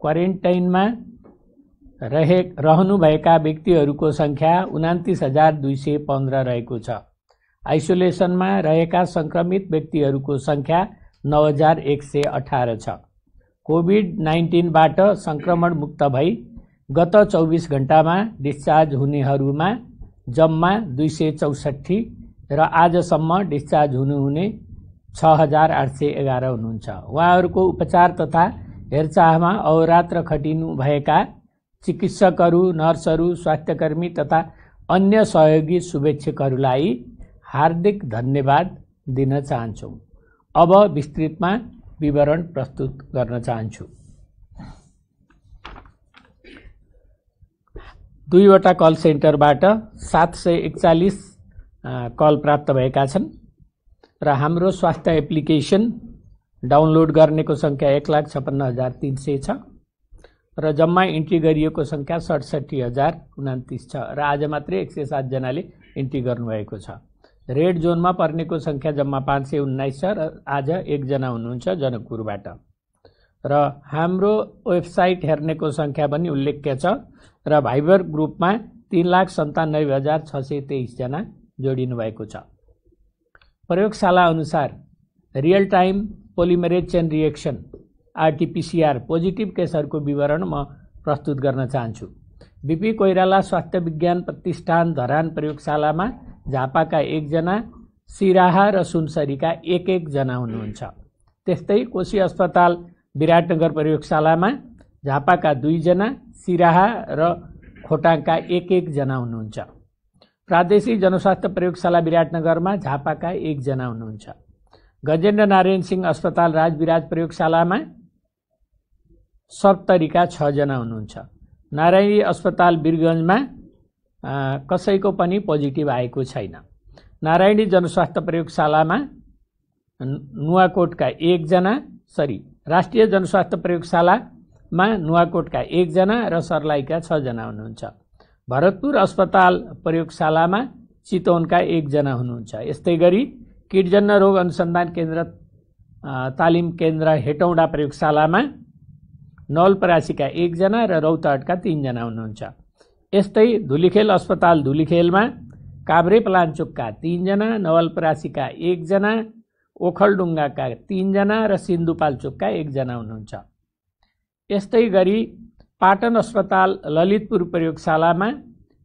क्वारेन्टाइनमा रहनुभएका व्यक्तिहरूको संख्या 29,215 रहेको छ। आइसोलेसनमा रहेका संक्रमित व्यक्तिहरूको संख्या 9,118 छ। कोभिड-19बाट संक्रमण मुक्त भई गत 24 घण्टामा डिस्चार्ज हुनेहरूमा जम्मा 264 र आजसम्म डिस्चार्ज हुनुहुने 6,811 हुनुहुन्छ। उहाँहरूको उपचार तथा हेरचाहमा अहोरात्र खटिनु भएका चिकित्सकहरू, नर्सहरू, स्वास्थ्यकर्मी तथा अन्य सहयोगी शुभेच्छुकहरूलाई हार्दिक धन्यवाद दिन चाहन्छु। अब विस्तृतमा विवरण प्रस्तुत गर्न चाहन्छु। 2वटा कल सेन्टरबाट 741 कल प्राप्त भएका छन् र हाम्रो स्वास्थ्य एप्लिकेसन डाउनलोड गर्नेको संख्या 1,56,300 छ र जम्मा इन्ट्री गरिएको संख्या 67,029 छ र आज मात्रै 107 जनाले इन्ट्री गर्नुभएको छ। रेड जोनमा पर्नेको संख्या जम्मा 519 छ र आज 1 जना हुनुहुन्छ जनकपुरबाट र हाम्रो वेबसाइट हेर्नेको संख्या पनि उल्लेख्य छ र भाइबर ग्रुपमा 3,97,623 जना जोडिनु भएको छ। प्रयोगशाला अनुसार real time polymerase chain reaction RTPCR positive केसहरूको विवरण म प्रस्तुत गर्न चाहन्छु। बीपी कोइराला स्वास्थ्य विज्ञान प्रतिष्ठान धरान प्रयोगशालामा झापाका 1 जना, सिराहा र सुनसरीका 1-1 जना हुनुहुन्छ। त्यस्तै कोशी अस्पताल विराटनगर प्रयोगशालामा झापाका 2 जना, सिराहा र खोटाङका 1-1 जना हुनुहुन्छ। प्रादेशिक जनस्वास्थ्य प्रयोगशाला विराटनगरमा झापाका 1 जना हुनुहुन्छ। गजेन्द्र नारायण सिंह अस्पताल राजविराज प्रयोगशालामा सप्तरीका 6 जना हुनुहुन्छ। नारायणी अस्पताल वीरगञ्जमा कसैको पनि पोजिटिभ आएको छैन। नारायणी जनस्वास्थ्य प्रयोगशालामा नुवाकोटका 1 जना, राष्ट्रिय जनस्वास्थ्य प्रयोगशालामा नुवाकोटका 1 जना र सर्लाहीका 6 जना हुनुहुन्छ। भरतपुर अस्पताल प्रयोगशालामा चितवनका 1 जना हुनुहुन्छ। यस्तै गरी किटजन्य रोग अनुसन्धान केन्द्र तालिम केन्द्र हेटौँडा प्रयोगशालामा नवलपरासीका 1 जना र रौतहटका 3 जना हुनुहुन्छ। यस्तै धुलीखेल अस्पताल धुलीखेलमा काभ्रेपलाञ्चोकका 3 जना, नवलपरासीका 1 जना, ओखलढुङ्गाका 3 जना र सिन्धुपाल्चोकका 1 जना हुनुहुन्छ। यस्तै गरी पाटन अस्पताल ललितपुर प्रयोगशालामा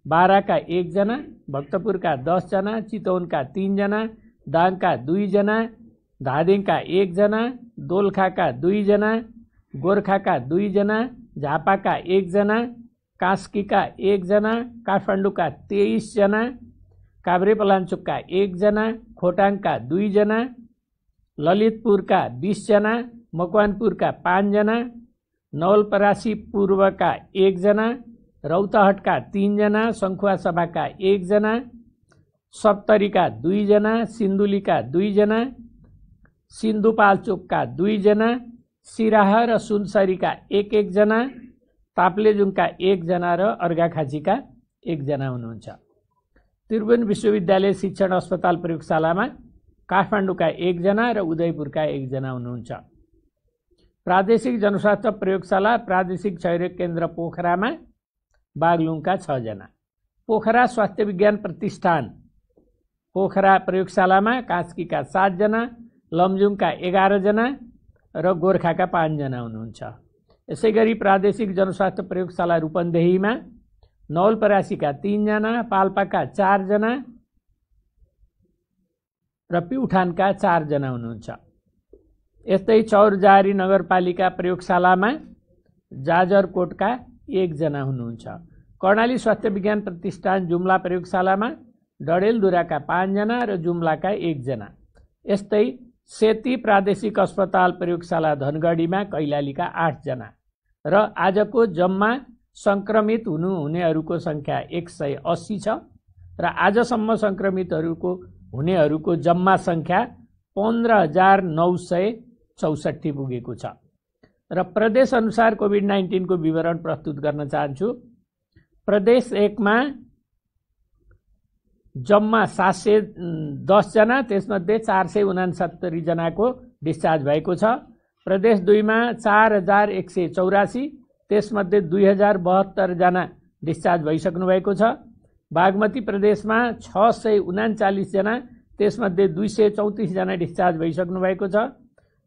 बाराका 1 जना, भक्तपुरका 10 जना, चितवनका 3 जना, दाङका 2 जना, धादिङका 1 जना, दोलखाका 2 जना, गोर्खाका 2 जना, झापाका 1 जना, कास्कीका 1 जना, काठमाडौँका 23 जना, काभ्रेपलाञ्चोकका 1 जना, खोटाङका 2 जना, ललितपुरका 20 जना, मकवानपुरका 5 जना, नवलपरासी पूर्वका 1 जना, रौतहटका 3 जना, सङ्खुवासभाका 1 जना, सप्तरीका 2 जना, सिन्धुलीका 2 जना, सिन्धुपाल्चोकका 2 जना, सिराहा र सुनसरीका 1-1 जना, ताप्लेजुङका 1 जना र अर्घाखाँचीका 1 जना हुनुहुन्छ। त्रिभुवन विश्वविद्यालय शिक्षण अस्पताल प्रयोगशालामा काठमाडौँका 1 जना र उदयपुरका 1 जना हुनुहुन्छ। प्रादेशिक जनस्वास्थ्य प्रयोगशाला प्रादेशिक क्षयरोग केन्द्र पोखरामा बागलुङका 6 जना। पोखरा स्वास्थ्य विज्ञान प्रतिष्ठान पोखरा प्रयोगशालामा कास्कीका 7 जना, लमजुङका 11 जना र गोर्खाका 5 जना हुनुहुन्छ। यसै गरी प्रादेशिक जनस्वास्थ्य प्रयोगशाला रूपन्देहीमा नवलपरासीका 3 जना, पाल्पाका 4 जना र प्युठानका 4 जना हुनुहुन्छ। यस्तै चौरजारी नगरपालिका प्रयोगशालामा जाजरकोटका 1 जना हुनुहुन्छ। कर्णाली स्वास्थ्य विज्ञान प्रतिष्ठान जुम्ला प्रयोगशालामा डडेलधुराका 5 जना र जुम्लाका 1 जना। यस्तै सेती प्रादेशिक अस्पताल प्रयोगशाला धनगढीमा कैलालीका 8 जना र आजको जम्मा संक्रमित हुनेहरूको संख्या 180 छ र आजसम्म संक्रमितहरूको हुनेहरूको जम्मा संख्या 15,964 पुगेको छ र प्रदेश अनुसार कोभिड-19 को विवरण प्रस्तुत गर्न चाहन्छु। प्रदेश 1 मा जम्मा 710 जना, त्यसमध्ये 469 जनाको डिस्चार्ज भएको छ। प्रदेश 2 मा 4184, त्यसमध्ये 2072 जना डिस्चार्ज भइसक्नु भएको छ। बागमती प्रदेशमा 639 जना, त्यसमध्ये 234 जना डिस्चार्ज भइसक्नु भएको छ।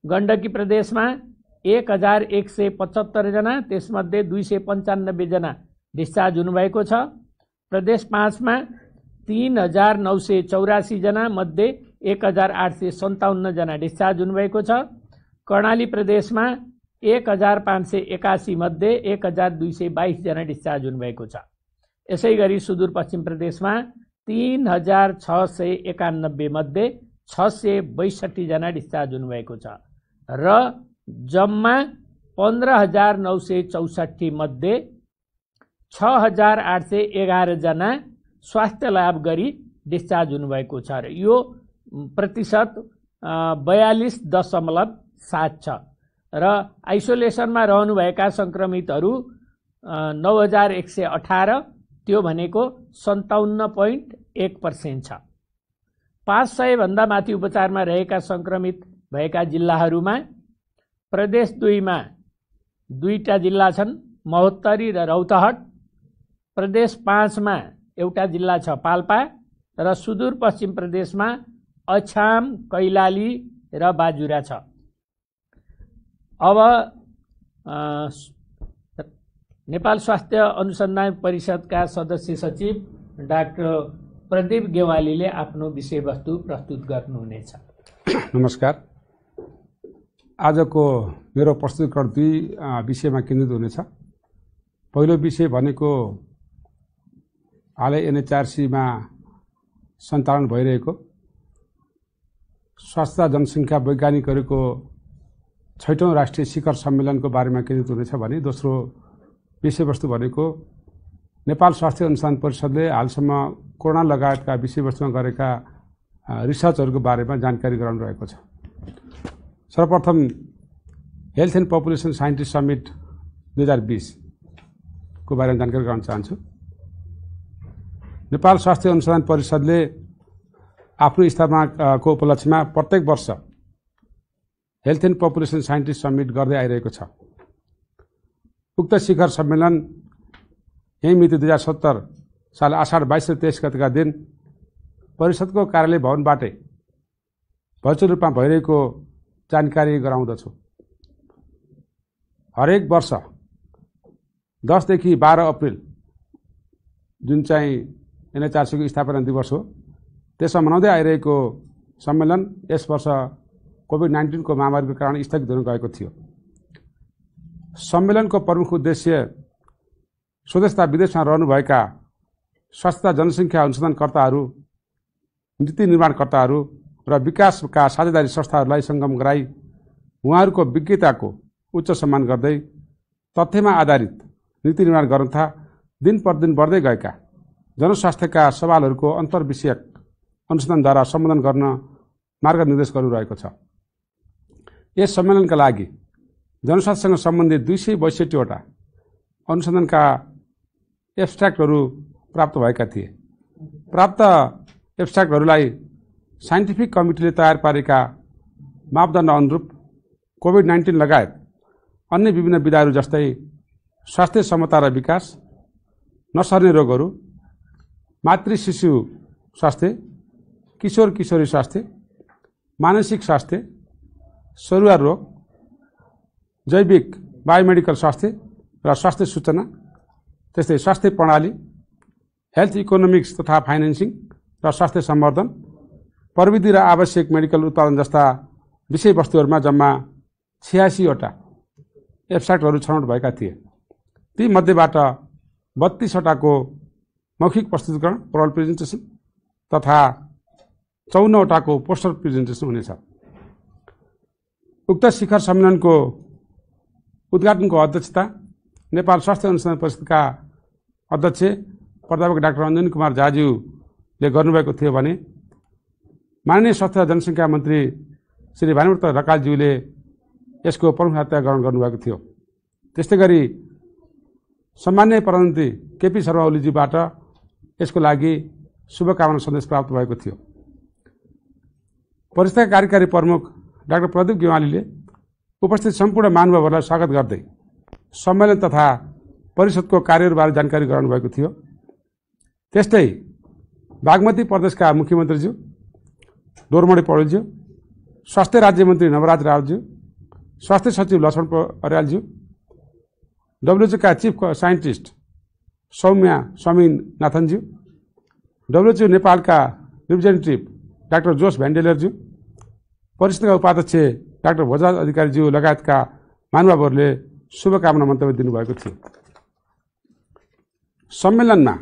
गण्डकी प्रदेशमा 1175 जना, त्यसमध्ये 295 जना डिस्चार्ज हुनुभएको छ। प्रदेश 5 मा 3984 जना मध्ये 1857 जना डिस्चार्ज हुनुभएको छ। कर्णाली प्रदेशमा 1581 मध्ये 1222 जना डिस्चार्ज हुनुभएको छ। यसै गरी सुदूरपश्चिम प्रदेशमा 3691 मध्ये 662 जना डिस्चार्ज हुनुभएको छ र जम्मा 15964 मध्ये 6811 जना स्वास्थ्य लाभ गरी डिस्चार्ज हुनुभएको छ र यो प्रतिशत 42.7 छ र आइसोलेसनमा रहनुभएका सङ्क्रमितहरू 9118, त्यो भनेको 57.1% छ। 500 भन्दा माथि उपचारमा रहेका सङ्क्रमित भएका जिल्लाहरूमा प्रदेश 2 मा 2टा जिल्ला छन्, महोत्तरी र रौतहट। प्रदेश 5 मा एउटा जिल्ला छ, पाल्पा, र सुदूरपश्चिम प्रदेशमा अछाम, कैलाली र बाजुरा छ। अब नेपाल स्वास्थ्य अनुसन्धान परिषदका सदस्य सचिव डाक्टर प्रदीप गेवालीले आफ्नो विषयवस्तु प्रस्तुत गर्नुहुनेछ। नमस्कार। आजको मेरो प्रस्तुतिकरण 2 विषयमा केन्द्रित हुनेछ। पहिलो विषय भनेको हालै NHRC मा सञ्चालन भइरहेको स्वास्थ्य जनसङ्ख्या वैज्ञानिकहरूको 6औं राष्ट्रिय शिखर सम्मेलनको बारेमा केन्द्रित हुनेछ भने दोस्रो विषयवस्तु भनेको नेपाल स्वास्थ्य अनुसन्धान परिषदले हालसम्म कोरोना लगायतका विषयवस्तुमा गरेका रिसर्चहरूको बारेमा जानकारी गराउनु रहेको छ। सर्वप्रथम health and population scientist summit 2020 को बारेमा जानकारी गराउन चाहन्छु। नेपाल स्वास्थ्य अनुसन्धान परिषदले आफ्नो स्थापनाको उपलक्ष्यमा प्रत्येक वर्ष health and population scientist summit गर्दै आइरहेको छ। उक्त शिखर सम्मेलन यही मिति 2070 साल आषाढ 22 र 23 गतेका दिन परिषदको कार्यालय भवनबाटै भर्चुअल रूपमा भइरहेको जानकारी गराउँदछु। हरेक वर्ष 10 देखि 12 अप्रिल जुन चाहिँ NHRC को स्थापना दिवस हो, त्यसमा मनाउँदै आइरहेको सम्मेलन यस वर्ष कोभिड-19 को महामारीको कारण स्थगित हुन गएको थियो। सम्मेलनको प्रमुख उद्देश्य स्वदेश तथा विदेशमा रहनुभएका स्वास्थ्य जनसङ्ख्या अनुसन्धानकर्ताहरू, नीति निर्माणकर्ताहरू र विकासका साझेदारी संस्थाहरूलाई सङ्गम गराई उहाँहरूको विज्ञताको उच्च सम्मान गर्दै तथ्यमा आधारित नीति निर्माण गर्न तथा दिन प्रतिदिन बढ्दै गएका जनस्वास्थ्यका सवालहरूको अन्तर्विषयक अनुसन्धानद्वारा सम्बोधन गर्न मार्ग निर्देश गरिरहेको छ। यस सम्मेलनका लागि जनस्वास्थ्यसँग सम्बन्धित 262 वटा अनुसन्धानका एब्स्ट्र्याक्टहरू प्राप्त भएका थिए। प्राप्त एब्स्ट्र्याक्टहरूलाई साइन्टिफिक कमिटीले तयार पारेका मापदण्ड अनुरूप कोभिड-19 लगायत अन्य विभिन्न विधाहरू जस्तै स्वास्थ्य क्षमता र विकास, नसर्ने रोगहरू, मातृ शिशु स्वास्थ्य, किशोर किशोरी स्वास्थ्य, मानसिक स्वास्थ्य, सरुवा रोग, जैविक बायोमेडिकल स्वास्थ्य र स्वास्थ्य सूचना, त्यस्तै स्वास्थ्य प्रणाली, हेल्थ इकोनोमिक्स तथा फाइनेन्सिङ र स्वास्थ्य सम्वर्धन, प्रविधि र आवश्यक मेडिकल उत्पादन जस्ता विषयवस्तुहरूमा जम्मा 86 वटा एब्स्ट्र्याक्टहरू छनौट भएका थिए। ती मध्येबाट 32 वटाको मौखिक प्रस्तुतिकरण ओरल प्रेजेन्टेसन तथा 54 वटाको पोस्टर प्रेजेन्टेसन हुनेछ। उक्त शिखर सम्मेलनको उद्घाटनको अध्यक्षता नेपाल स्वास्थ्य अनुसन्धान परिषदका अध्यक्ष प्राध्यापक डाक्टर अञ्जनी कुमार झाज्यूले गर्नुभएको थियो भने माननीय स्वास्थ्य जनसङ्ख्या मन्त्री श्री भानुभक्त ढकालज्यूले यसको प्रमुखता ग्रहण गर्नुभएको थियो। त्यस्तै गरी सम्मान्य प्रधानमन्त्री केपी शर्मा ओलीजीबाट यसको लागि शुभकामना सन्देश प्राप्त भएको थियो। परिषदका कार्यकारी प्रमुख डाक्टर प्रदीप गेवालीले उपस्थित सम्पूर्ण महानुभावहरूलाई स्वागत गर्दै सम्मेलन तथा परिषदको कार्यहरूबारे जानकारी गराउनुभएको थियो। त्यस्तै बागमती प्रदेशका मुख्यमन्त्रीज्यू डोरमणि पौडेलज्यू, स्वास्थ्य राज्यमन्त्री नवराज रावतज्यू, स्वास्थ्य सचिव लक्ष्मण अर्यालज्यू, डब्ल्युएचओका चिफ साइन्टिस्ट सौम्या स्वामीनाथनज्यू, डब्ल्युएचओ नेपालका रिप्रेजेन्टेटिभ डाक्टर जोस भ्यान्डेलरज्यू, परिषदका उपाध्यक्ष डाक्टर भोजराज अधिकारीज्यू लगायतका महानुभावहरूले शुभकामना मन्तव्य दिनुभएको थियो। सम्मेलनमा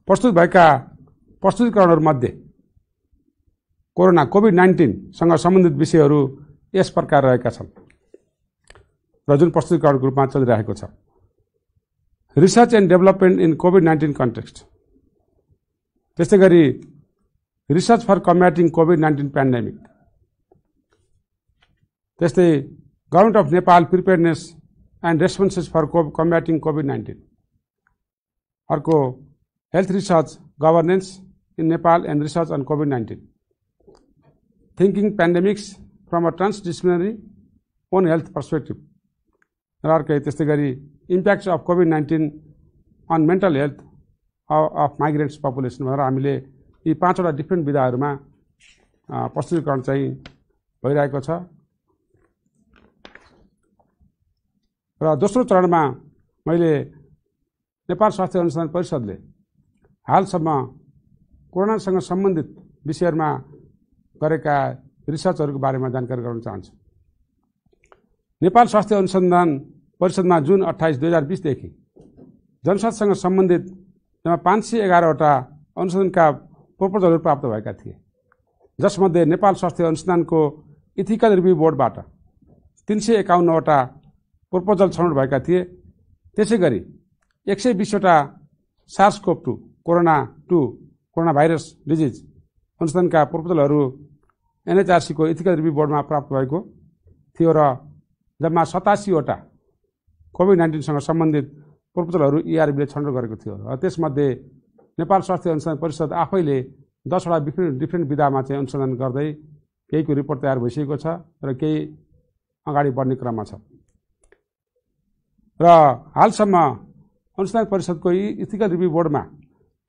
प्रस्तुत भएका प्रस्तुतिकरणहरूमध्ये कोभिड-19सँग सम्बन्धित विषयहरू यस प्रकार रहेका छन् र जुन प्रस्तुतिकरणको रूपमा चलिरहेको छ। Research and development in covid context, त्यस्तै गरी research for combating covid pandemic, त्यस्तै government of Nepal preparedness and responses for combating covid, अर्को health research governance in Nepal and research on covid, thinking pandemics from a transdisciplinary one health perspective र अर्कै त्यस्तै गरी impacts of covid on mental health of migrants population भनेर हामीले यी 5वटा different विधाहरूमा प्रस्तुतिकरण चाहिँ भइरहेको छ। र दोस्रो चरणमा मैले नेपाल स्वास्थ्य अनुसन्धान परिषदले हालसम्म कोरोनासँग सम्बन्धित विषयहरूमा गरेका रिसर्चहरूको बारेमा जानकारी गराउन चाहन्छु। नेपाल स्वास्थ्य अनुसन्धान परिषदमा जुन 28 2020 देखि जनस्वास्थ्यसँग सम्बन्धित 511वटा अनुसन्धानका प्रपोजलहरू प्राप्त भएका थिए, जसमध्ये नेपाल स्वास्थ्य अनुसन्धानको इथिकल रिभ्यू बोर्डबाट 351वटा प्रपोजल छनौट भएका थिए। त्यसै गरी 120वटा SARS-CoV-2 कोरोना भाइरस डिजिज अनुसन्धानका प्रपोजलहरू NHRC को इथिकल रिभ्यू बोर्डमा प्राप्त भएको थियो र जम्मा 87वटा कोभिड-19सँग सम्बन्धित प्रपोजलहरू ERB ले छनौट गरेको थियो र त्यसमध्ये नेपाल स्वास्थ्य अनुसन्धान परिषद आफैले 10वटा डिफ्रेन्ट विधामा चाहिँ अनुसन्धान गर्दै केहीको रिपोर्ट तयार भइसकेको छ र केही अगाडि बढ्ने क्रममा छ। र हालसम्म अनुसन्धान परिषदको इथिकल रिभ्यू बोर्डमा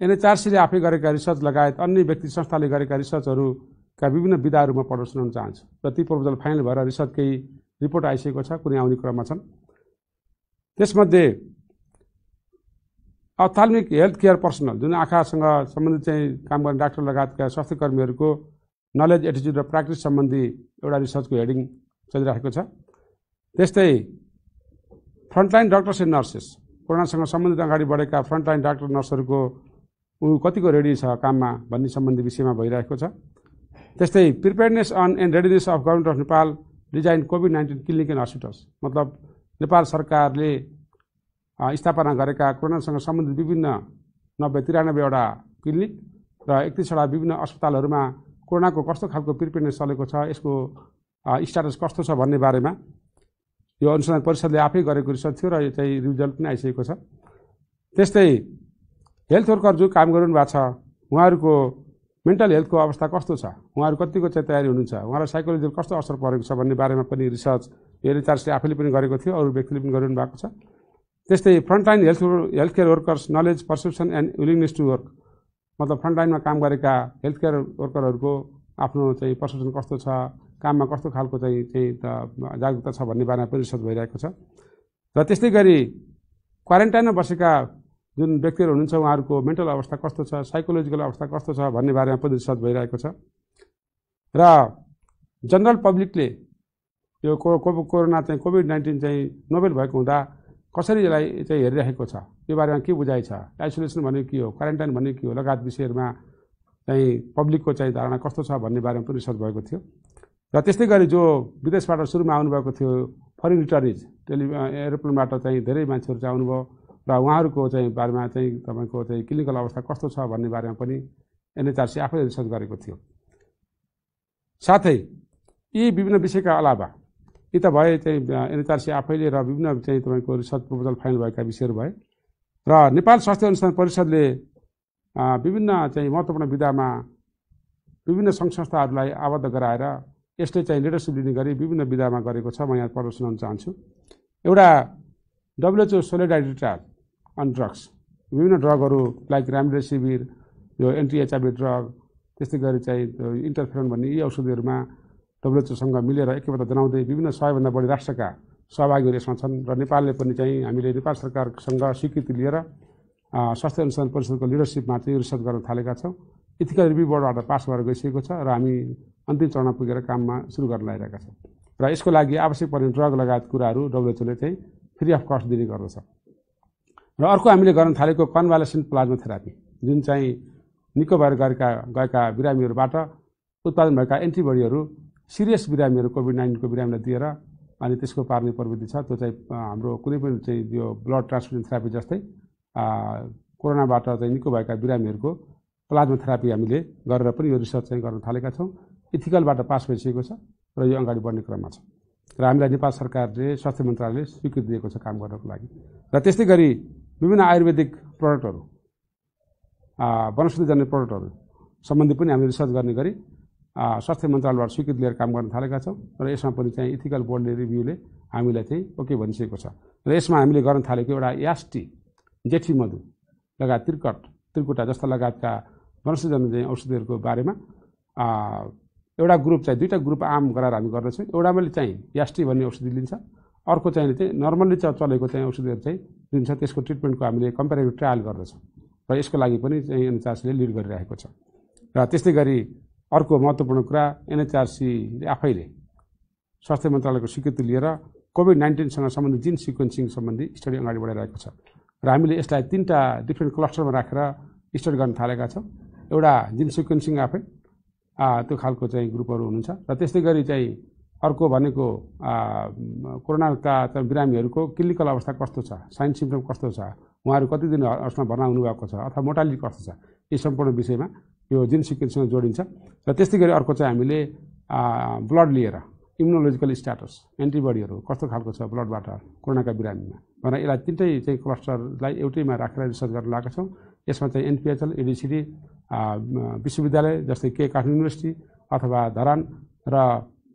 NHRC ले आफै गरेका रिसर्च लगायत अन्य व्यक्ति संस्थाले गरेका रिसर्चहरूका विभिन्न विधाहरूमा प्रदर्शन गर्न चाहन्छु र ती प्रपोजल फाइनल भएर रिसर्च केही रिपोर्ट आइसकेको छ, कुनै आउने क्रममा छन्। त्यसमध्ये अप्थाल्मिक हेल्थ केयर पर्सनल जुन आँखासँग सम्बन्धित चाहिँ काम गर्ने डाक्टर लगायतका स्वास्थ्य कर्मीहरूको नलेज एटिच्युड र प्र्याक्टिस सम्बन्धी एउटा रिसर्चको हेडिङ चलिरहेको छ। त्यस्तै फ्रन्टलाइन डक्टर्स एन्ड नर्सेस, कोरोनासँग सम्बन्धित अगाडि बढेका फ्रन्टलाइन डाक्टर नर्सहरूको कतिको रेडी छ काममा भन्ने सम्बन्धी विषयमा भइरहेको छ। त्यस्तै preparedness on and readiness of government of Nepal design कोभिड-19 क्लिनिक एन्ड हस्पिटल्स, मतलब नेपाल सरकारले स्थापना गरेका कोरोनासँग सम्बन्धित विभिन्न 93वटा क्लिनिक र 31वटा विभिन्न अस्पतालहरूमा कोरोनाको कस्तो खालको प्रिपेयरनेस चलेको छ, यसको स्ट्याटस कस्तो छ भन्ने बारेमा यो अनुसन्धान परिषदले आफै गरेको रिसर्च थियो र यो चाहिँ रिजल्ट पनि आइसकेको छ। त्यस्तै हेल्थ वर्कर जो काम गरिरहनु भएको छ उहाँहरूको मेन्टल हेल्थको अवस्था कस्तो छ, उहाँहरू कतिको चाहिँ तयारी हुनुहुन्छ, उहाँलाई साइकोलोजिकल कस्तो असर परेको छ भन्ने बारेमा पनि रिसर्च NHRC आफैले पनि गरेको थियो, अरू व्यक्तिले पनि गरिरहनु भएको छ। त्यस्तै frontline health care workers knowledge perception and willingness to work, मतलब फ्रन्टलाइनमा काम गरेका हेल्थ केयर वर्करहरूको आफ्नो चाहिँ पर्सेप्सन कस्तो छ, काममा कस्तो खालको चाहिँ जागरुकता छ भन्ने बारेमा पनि रिसर्च भइरहेको छ। र त्यस्तै गरी क्वारेन्टाइनमा बसेका जुन व्यक्तिहरू हुनुहुन्छ उहाँहरूको मेन्टल अवस्था कस्तो छ, साइकोलोजिकल अवस्था कस्तो छ भन्ने बारेमा पनि रिसर्च भइरहेको छ। र जनरल पब्लिकले यो कोरोना चाहिँ कोभिड-19 चाहिँ नोभेल भएको हुँदा कसरी यसलाई चाहिँ हेरिरहेको छ, यो बारेमा के बुझाइ छ, आइसोलेसन भनेको के हो, क्वारेन्टाइन भनेको के हो, लगायत विषयहरूमा चाहिँ पब्लिकको चाहिँ धारणा कस्तो छ भन्ने बारेमा पनि रिसर्च भएको थियो। र त्यस्तै गरी जो विदेशबाट सुरुमा आउनुभएको थियो फरेन रिटर्निज एरोप्लेनबाट चाहिँ धेरै मान्छेहरू चाहिँ आउनुभयो र उहाँहरूको चाहिँ बारेमा चाहिँ तपाईँको चाहिँ क्लिनिकल अवस्था कस्तो छ भन्ने बारेमा पनि NHRC आफैले रिसर्च गरेको थियो। साथै यी विभिन्न विषयका अलावा यी त भए चाहिँ NHRC आफैले र विभिन्न चाहिँ तपाईँको रिसर्च प्रपोजल फाइनल भएका विषयहरू भए र नेपाल स्वास्थ्य अनुसन्धान परिषदले विभिन्न चाहिँ महत्त्वपूर्ण विधामा विभिन्न सङ्घ संस्थाहरूलाई आबद्ध गराएर यसले चाहिँ लिडरसिप लिने गरी विभिन्न विधामा गरेको छ। म यहाँ प्रदर्शन गर्न चाहन्छु। एउटा WHO solidarity trial on drugs, विभिन्न ड्रगहरू लाइक रेमडेसिभिर, यो एन्टी-HIV ड्रग, त्यस्तै गरी चाहिँ इन्टरफेरोन भन्ने यी औषधिहरूमा WHO सँग मिलेर एकैपल्ट जनाउँदै विभिन्न 100 भन्दा बढी राष्ट्रका सहभागीहरू यसमा छन् र नेपालले पनि चाहिँ हामीले नेपाल सरकारसँग स्वीकृति लिएर स्वास्थ्य अनुसन्धान परिषदको लिडरसिपमा चाहिँ रिसर्च गर्न थालेका छौँ। इथिकल रिभ्यू बोर्डबाट पास भएर गइसकेको छ र हामी अन्तिम चरणमा पुगेर काममा सुरु गर्न लागिरहेका छौँ र यसको लागि आवश्यक पर्ने ड्रग लगायत कुराहरू WHO ले चाहिँ फ्री अफ कस्ट दिने गर्दछ। र अर्को हामीले गर्न थालेको कन्भालेसेन्ट प्लाज्मा थेरापी, जुन चाहिँ निको भएर गएका बिरामीहरूबाट उत्पादन भएका एन्टिबडीहरू सिरियस बिरामीहरू कोभिड-19 को बिरामीलाई दिएर अनि त्यसको पार्ने प्रविधि छ। त्यो चाहिँ हाम्रो कुनै पनि चाहिँ यो ब्लड ट्रान्सफ्युजन थेरापी जस्तै कोरोनाबाट चाहिँ निको भएका बिरामीहरूको प्लाज्मा थेरापी हामीले गरेर पनि यो रिसर्च चाहिँ गर्न थालेका छौँ। इथिकलबाट पास भइसकेको छ र यो अगाडि बढ्ने क्रममा छ र हामीलाई नेपाल सरकारले स्वास्थ्य मन्त्रालयले स्वीकृति दिएको छ काम गर्नको लागि। र त्यस्तै गरी विभिन्न आयुर्वेदिक प्रडक्टहरू, वनस्पतिजन्य प्रडक्टहरू सम्बन्धी पनि हामीले रिसर्च गर्ने गरी स्वास्थ्य मन्त्रालयबाट स्वीकृति लिएर काम गर्न थालेका छौँ र यसमा पनि चाहिँ इथिकल बोर्डले रिभ्यूले हामीलाई चाहिँ ओके भनिसकेको छ। र यसमा हामीले गर्न थालेको एउटा यास्टी, जेठी मधु लगायत त्रिकुटा जस्ता लगायतका वनस्पतिजन्य चाहिँ औषधिहरूको बारेमा एउटा ग्रुप चाहिँ दुईटा ग्रुप आम गराएर हामी गर्दछौँ। एउटामा चाहिँ यास्टी भन्ने औषधि लिन्छ, अर्को चाहिँ नर्मल्ली चलेको चाहिँ औषधिहरू चाहिँ लिन्छ। त्यसको ट्रिटमेन्टको हामीले कम्पेरेटिभ ट्रायल गर्दछौँ र यसको लागि पनि चाहिँ NHRCले लिड गरिरहेको छ। र त्यस्तै गरी अर्को महत्त्वपूर्ण कुरा, NHRCले आफैले स्वास्थ्य मन्त्रालयको स्वीकृति लिएर कोभिड-19सँग सम्बन्धित जिन सिक्वेन्सिङ सम्बन्धी स्टडी अगाडि बढाइरहेको छ र हामीले यसलाई 3टा डिफ्रेन्ट क्लस्टरमा राखेर स्टडी गर्न थालेका छौँ। एउटा जिन सिक्वेन्सिङ आफै त्यो खालको चाहिँ ग्रुपहरू हुनुहुन्छ र त्यस्तै गरी चाहिँ अर्को भनेको कोरोनाका बिरामीहरूको क्लिनिकल अवस्था कस्तो छ, साइन सिम्पटम कस्तो छ, उहाँहरू कति दिन अस्पतालमा भर्ना हुनुभएको छ अथवा मोर्टालिटी कस्तो छ, यी सम्पूर्ण विषयमा यो जिन सिक्वेन्सिङमा जोडिन्छ। र त्यस्तै गरी अर्को चाहिँ हामीले ब्लड लिएर इम्युनोलोजिकल स्ट्याटस, एन्टिबडीहरू कस्तो खालको छ ब्लडबाट कोरोनाका बिरामीमा भनेर यसलाई 3टै चाहिँ क्लस्टरलाई एउटैमा राखेर रिसर्च गर्न लागेका छौँ। यसमा चाहिँ NPHL, ADCD, विश्वविद्यालय जस्तै काठमाडौँ युनिभर्सिटी अथवा धरान र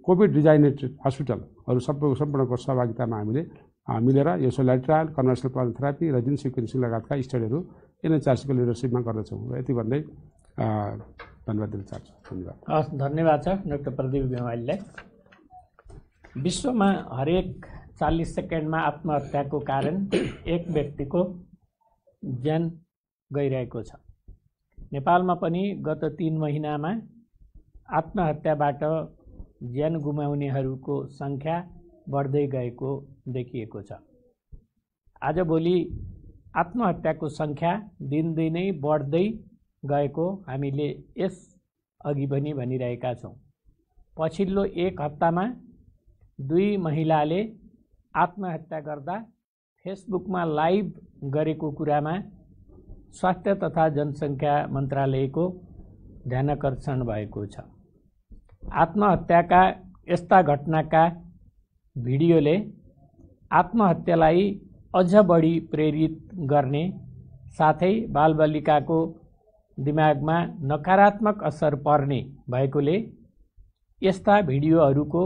कोभिड डिजाइनेटेड हस्पिटलहरू सम्पूर्णको सहभागितामा हामीले मिलेर यो सोलिडारिटी ट्रायल, कन्भर्सेन्ट प्लाज्मा थेरापी र जिन सिक्वेन्सिङ लगायतका स्टडीहरू NHRCको लिडरसिपमा गर्दछौँ। र यति भन्दै धन्यवाद दिन चाहन्छु। धन्यवाद। धन्यवाद छ डाक्टर प्रदीप गेवालीलाई। विश्वमा हरेक 40 सेकेन्डमा आत्महत्याको कारण एक व्यक्तिको ज्यान गइरहेको छ। नेपालमा पनि गत 3 महिनामा आत्महत्याबाट ज्यान गुमाउनेहरूको सङ्ख्या बढ्दै गएको देखिएको छ। आजभोलि आत्महत्याको सङ्ख्या दिनदिनै बढ्दै गएको हामीले यस अघि पनि भनिरहेका छौँ। पछिल्लो 1 हप्तामा 2 महिलाले आत्महत्या गर्दा फेसबुकमा लाइभ गरेको कुरामा स्वास्थ्य तथा जनसङ्ख्या मन्त्रालयको ध्यानाकर्षण भएको छ। आत्महत्याका यस्ता घटनाका भिडियोले आत्महत्यालाई अझ बढी प्रेरित गर्ने साथै बालबालिकाको दिमागमा नकारात्मक असर पर्ने भएकोले यस्ता भिडियोहरूको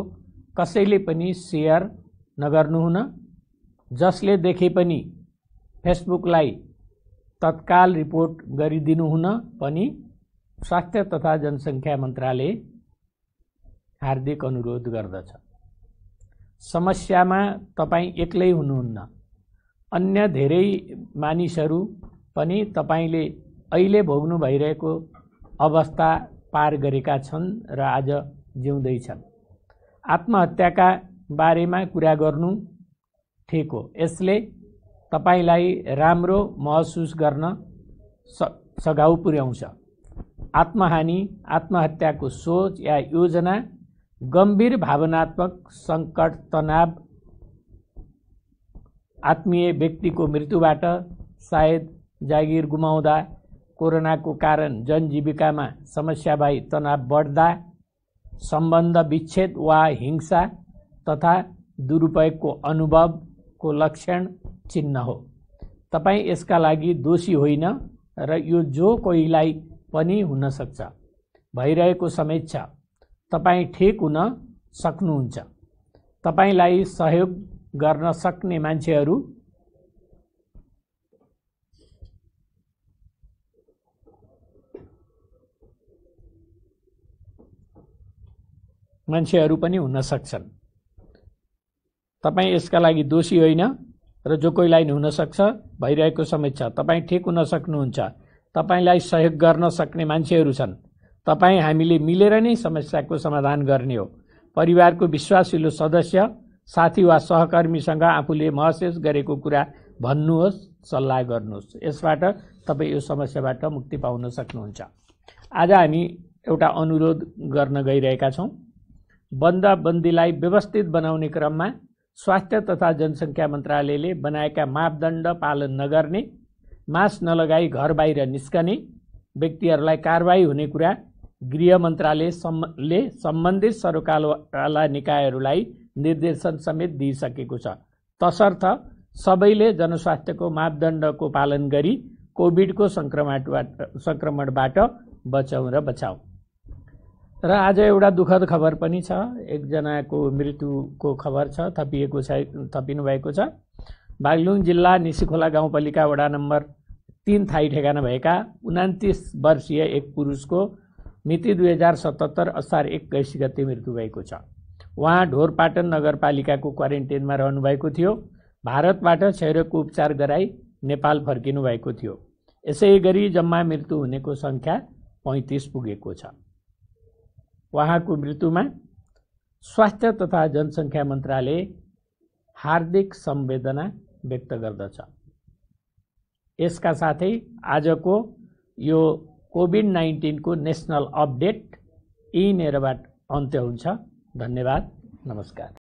कसैले पनि सेयर नगर्नुहुन, जसले देखे पनि फेसबुकलाई तत्काल रिपोर्ट गरिदिनुहुन पनि स्वास्थ्य तथा जनसङ्ख्या मन्त्रालय हार्दिक अनुरोध गर्दछ। समस्यामा तपाईँ एक्लै हुनुहुन्न, अन्य धेरै मानिसहरू पनि तपाईँले अहिले भोग्नु भइरहेको अवस्था पार गरेका छन् र आज जिउँदैछन्। आत्महत्याका बारेमा कुरा गर्नु ठिक हो। यसले तपाईलाई राम्रो महसुस गर्न सघाउ पुर्याउँछ। आत्महानि, आत्महत्याको सोच या योजना गम्भीर भावनात्मक सङ्कट, तनाव, आत्मीय व्यक्तिको मृत्युबाट, सायद जागिर गुमाउँदा, कोरोनाको कारण जनजीविकामा समस्या भई तनाव बढ्दा, सम्बन्ध विच्छेद वा हिंसा तथा दुरुपयोगको अनुभवको लक्षण चिन्ह हो। तपाईँ यसका लागि दोषी होइन र यो जो कोहीलाई पनि हुन सक्छ। भइरहेको समय छ, तपाईँ ठिक हुन सक्नुहुन्छ। तपाईलाई सहयोग गर्न सक्ने मान्छेहरू मान्छेहरू पनि हुन सक्छन्। तपाईँ यसका लागि दोषी होइन र जो कोहीलाई हुन सक्छ, भइरहेको समय छ। तपाईँ ठिक हुन सक्नुहुन्छ। तपाईँलाई सहयोग गर्न सक्ने मान्छेहरू छन्। तपाईँ हामीले मिलेर नै समस्याको समाधान गर्ने हो। परिवारको विश्वासिलो सदस्य, साथी वा सहकर्मीसँग आफूले महसुस गरेको कुरा भन्नुहोस्, सल्लाह गर्नुहोस्। यसबाट तपाईँ यो समस्याबाट मुक्ति पाउन सक्नुहुन्छ। आज हामी एउटा अनुरोध गर्न गइरहेका छौँ। बन्दीलाई व्यवस्थित बनाउने क्रममा स्वास्थ्य तथा जनसङ्ख्या मन्त्रालयले बनाएका मापदण्ड पालन नगर्ने, मास्क नलगाई घर बाहिर निस्कने व्यक्तिहरूलाई कारबाही हुने कुरा गृह मन्त्रालयले सम्बन्धित सरकारवाला निकायहरूलाई निर्देशन समेत दिइसकेको छ। तसर्थ सबैले जनस्वास्थ्यको मापदण्डको पालन गरी कोभिडको संक्रमणबाट बचाउँ र बचाऊ। र आज एउटा दुःखद खबर पनि छ। एकजनाको मृत्युको खबर छ, थपिनु भएको छ। बागलुङ जिल्ला निसीखोला गाउँपालिका वडा नम्बर 3 थाई ठेगाना भएका 29 वर्षीय एक पुरुषको मिति 2077 असार 21 गते मृत्यु भएको छ। उहाँ ढोरपाटन नगरपालिकाको क्वारेन्टाइनमा रहनुभएको थियो। भारतबाट क्षयरोगको उपचार गराई नेपाल फर्किनु भएको थियो। यसै गरी जम्मा मृत्यु हुनेको सङ्ख्या 35 पुगेको छ। उहाँको मृत्युमा स्वास्थ्य तथा जनसङ्ख्या मन्त्रालय हार्दिक संवेदना व्यक्त गर्दछ। यसका साथै आजको यो कोभिड-19 को नेसनल अपडेट यहीँनेरबाट अन्त्य हुन्छ। धन्यवाद, नमस्कार।